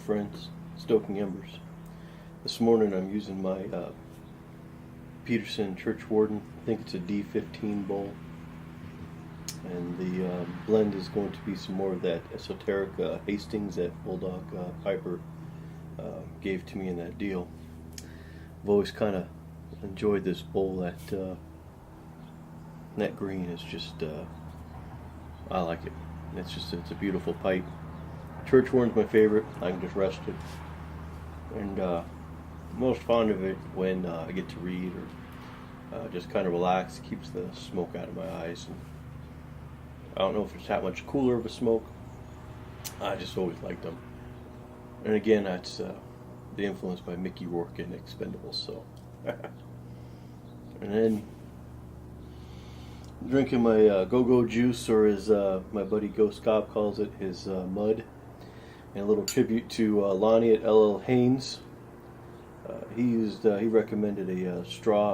friends, stoking embers. This morning I'm using my Peterson Church Warden. I think it's a D15 bowl, and the blend is going to be some more of that esoteric Hastings that Bulldog Piper gave to me in that deal. I've always kind of enjoyed this bowl. That green is just I like it. It's a beautiful pipe. Church Warden's my favorite. I can just rest it, and most fond of it when I get to read or just kind of relax. It keeps the smoke out of my eyes. And I don't know if it's that much cooler of a smoke. I just always liked them. And again, that's the influence by Mickey Rourke in Expendables. So, and then drinking my go-go juice, or as my buddy Ghost Cobb calls it, his mud. And a little tribute to Lonnie at LL Haynes. He recommended a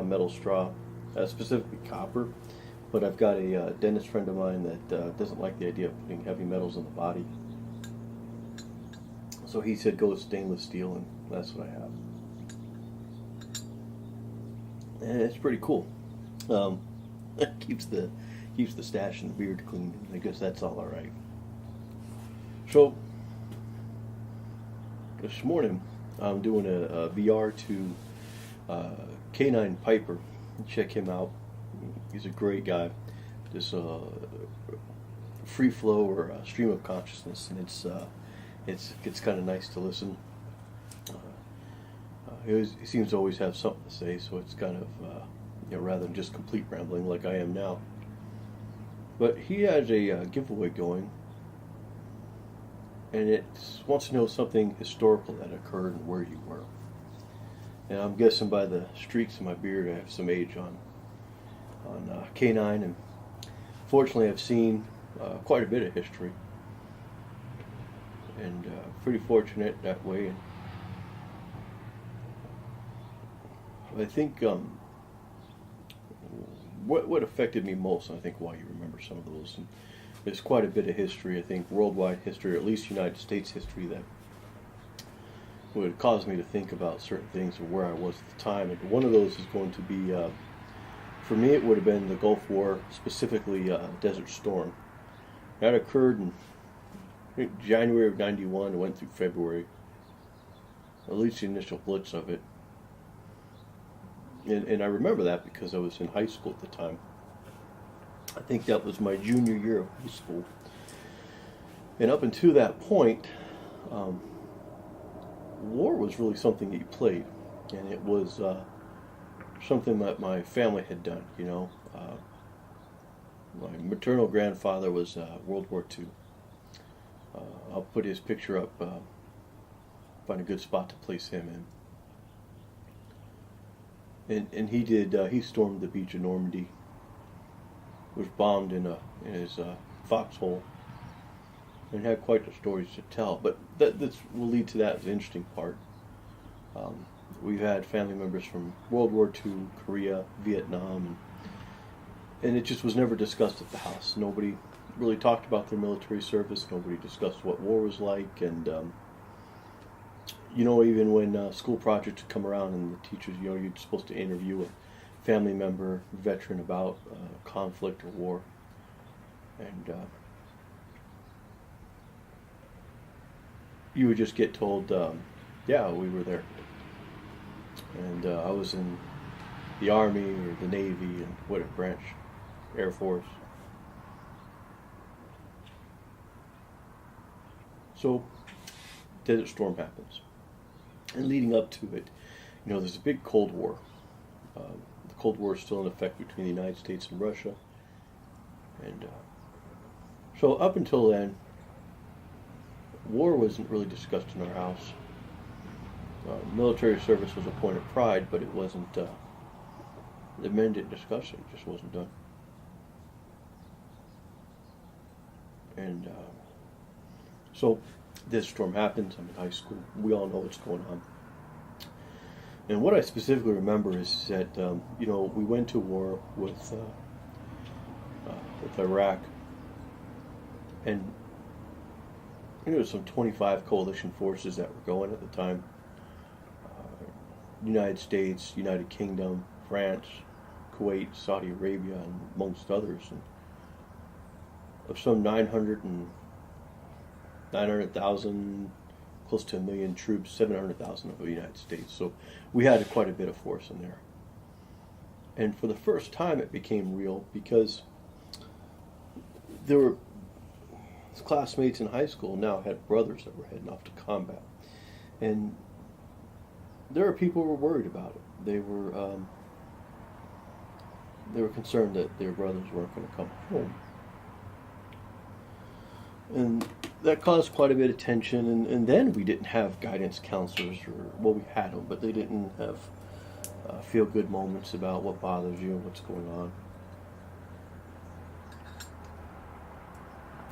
metal straw, specifically copper. But I've got a dentist friend of mine that doesn't like the idea of putting heavy metals in the body. So he said go with stainless steel, and that's what I have. And it's pretty cool. It keeps the stash and the beard clean. I guess that's all right. So this morning I'm doing a VR to Canine Piper. Check him out. He's a great guy. Just free flow or stream of consciousness, and it's kind of nice to listen. He seems to always have something to say, so it's kind of rather than just complete rambling like I am now. But he has a giveaway going, and it wants to know something historical that occurred and where you were. And I'm guessing by the streaks in my beard I have some age on Canine, and fortunately I've seen quite a bit of history, and pretty fortunate that way. And I think what affected me most, and I think why you remember some of those, and there's quite a bit of history, I think worldwide history, or at least United States history, that would cause me to think about certain things or where I was at the time. And one of those is going to be, for me it would have been the Gulf War, specifically Desert Storm. That occurred in, I think, January of '91, and went through February, at least the initial blitz of it. And I remember that because I was in high school at the time. I think that was my junior year of high school. And up until that point, war was really something that you played. And it was something that my family had done, My maternal grandfather was World War II. I'll put his picture up, find a good spot to place him in. And he stormed the beach of Normandy, was bombed in his foxhole, and had quite the stories to tell. But that will lead to that as the interesting part. We've had family members from World War II, Korea, Vietnam, and it just was never discussed at the house. Nobody really talked about their military service. Nobody discussed what war was like, and even when school projects would come around and the teachers, you're supposed to interview a family member, veteran, about conflict or war. And you would just get told, yeah, we were there. And I was in the Army or the Navy, and whatever branch, Air Force. So, Desert Storm happens. And leading up to it, there's a big Cold War. The Cold War is still in effect between the United States and Russia. And so up until then, war wasn't really discussed in our house. Military service was a point of pride, but it wasn't, the men didn't discuss it. It just wasn't done. And so this storm happens. I'm in high school. We all know what's going on. And what I specifically remember is that, we went to war with Iraq, and there was some 25 coalition forces that were going at the time. United States, United Kingdom, France, Kuwait, Saudi Arabia, and amongst others. And of some 900,000, close to 1 million troops, 700,000 of the United States. So we had quite a bit of force in there. And for the first time it became real because there were classmates in high school now had brothers that were heading off to combat. And there were people who were worried about it. They were concerned that their brothers weren't going to come home. And that caused quite a bit of tension, and then we didn't have guidance counselors, well, we had them, but they didn't have feel-good moments about what bothers you and what's going on.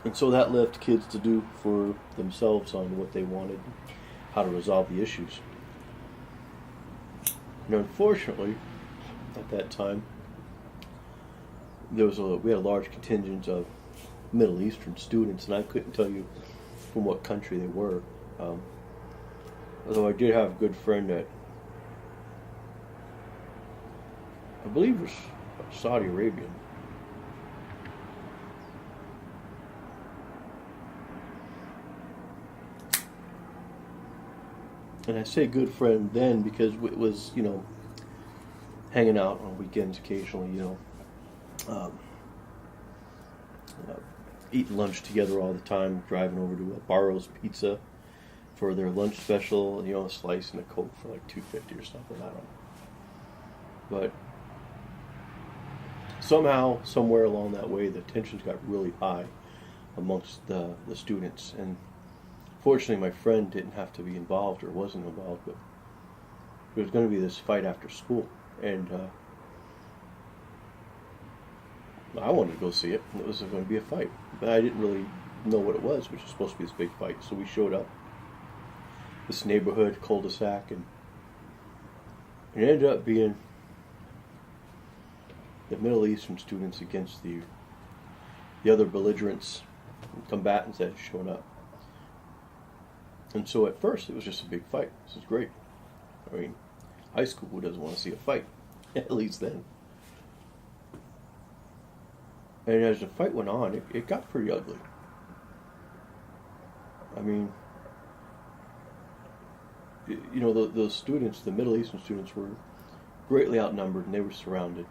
And so that left kids to do for themselves on what they wanted, how to resolve the issues. And unfortunately, at that time, we had a large contingent of Middle Eastern students, and I couldn't tell you from what country they were. Although I did have a good friend that I believe was Saudi Arabian. And I say good friend then because it was, hanging out on weekends occasionally, eating lunch together all the time, driving over to Barrow's Pizza for their lunch special, a slice and a Coke for like $2.50 or something, I don't know. But somehow, somewhere along that way, the tensions got really high amongst the students. And fortunately, my friend didn't have to be involved or wasn't involved, but there was going to be this fight after school. And I wanted to go see it. It was going to be a fight. But I didn't really know what it was, which was supposed to be this big fight. So we showed up, this neighborhood cul-de-sac, and it ended up being the Middle Eastern students against the other belligerents, combatants that had shown up. And so at first it was just a big fight. This is great. I mean, high school, who doesn't want to see a fight? At least then. And as the fight went on, it got pretty ugly. I mean, the students, the Middle Eastern students, were greatly outnumbered, and they were surrounded.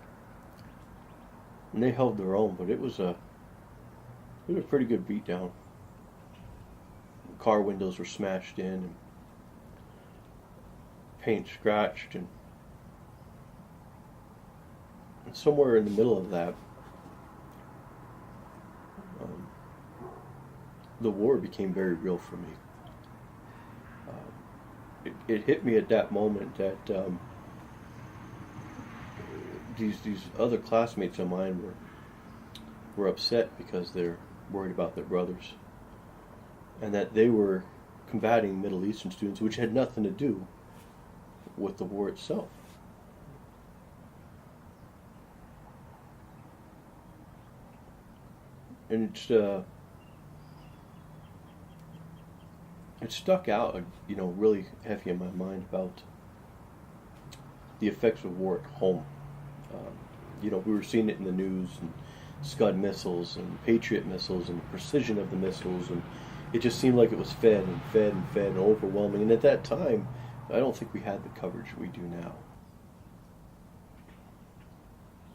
And they held their own, but it was a pretty good beatdown. Car windows were smashed in, and paint scratched, and somewhere in the middle of that, the war became very real for me. It hit me at that moment that these other classmates of mine were upset because they're worried about their brothers, and that they were combating Middle Eastern students, which had nothing to do with the war itself. And it stuck out, really heavy in my mind about the effects of war at home. We were seeing it in the news, and Scud missiles and Patriot missiles and the precision of the missiles, and it just seemed like it was fed and fed and fed and overwhelming. And at that time, I don't think we had the coverage we do now.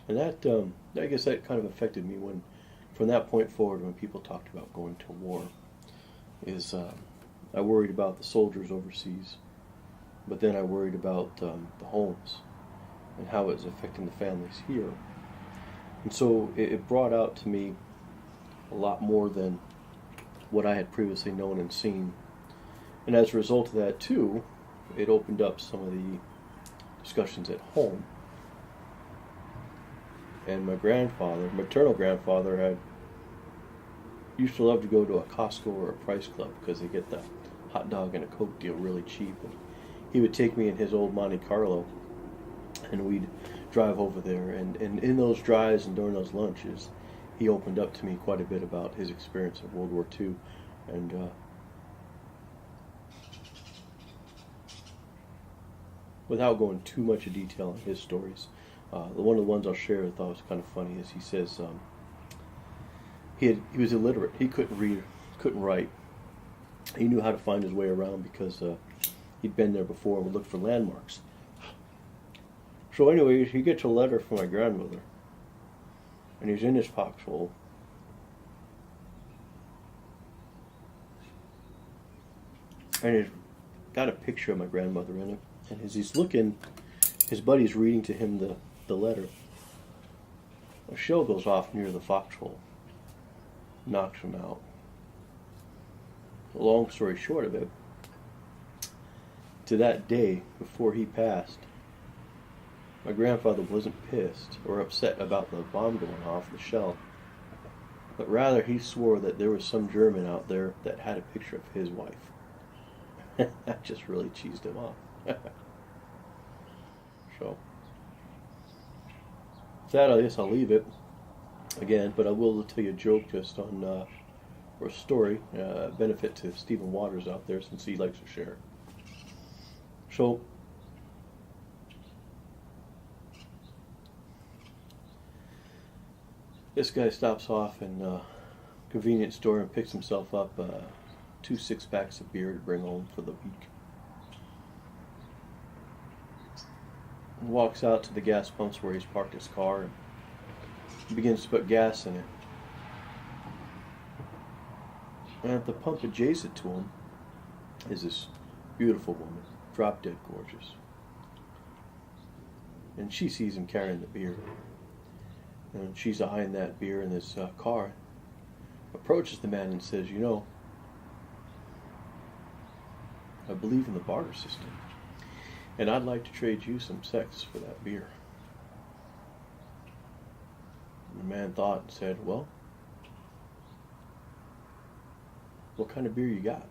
And that, I guess that kind of affected me from that point forward, when people talked about going to war, I worried about the soldiers overseas, but then I worried about the homes and how it was affecting the families here. And so it brought out to me a lot more than what I had previously known and seen. And as a result of that, too, it opened up some of the discussions at home. And my maternal grandfather, used to love to go to a Costco or a Price Club because they get the hot dog and a Coke deal really cheap. And he would take me in his old Monte Carlo, and we'd drive over there. And in those drives and during those lunches, he opened up to me quite a bit about his experience in World War II. And without going too much in detail on his stories, one of the ones I'll share I thought was kind of funny is he says he was illiterate. He couldn't read, couldn't write. He knew how to find his way around because he'd been there before and would look for landmarks. So anyways, he gets a letter from my grandmother, and he's in his foxhole. And he's got a picture of my grandmother in it. And as he's looking, his buddy's reading to him the letter. A shell goes off near the foxhole, knocks him out. Long story short of it, to that day, before he passed, my grandfather wasn't pissed or upset about the bomb going off, the shell, but rather he swore that there was some German out there that had a picture of his wife. That just really cheesed him off. So, with that, I guess I'll leave it again, but I will tell you a joke just on, or a story, benefit to Stephen Waters out there since he likes to share. So, this guy stops off in a convenience store and picks himself up 2 6-packs of beer to bring home for the week. And walks out to the gas pumps where he's parked his car and begins to put gas in it. And at the pump adjacent to him is this beautiful woman, drop dead gorgeous. And she sees him carrying the beer. And she's eyeing that beer in this car, approaches the man and says, "You know, I believe in the barter system, and I'd like to trade you some sex for that beer." And the man thought and said, "Well, what kind of beer you got?"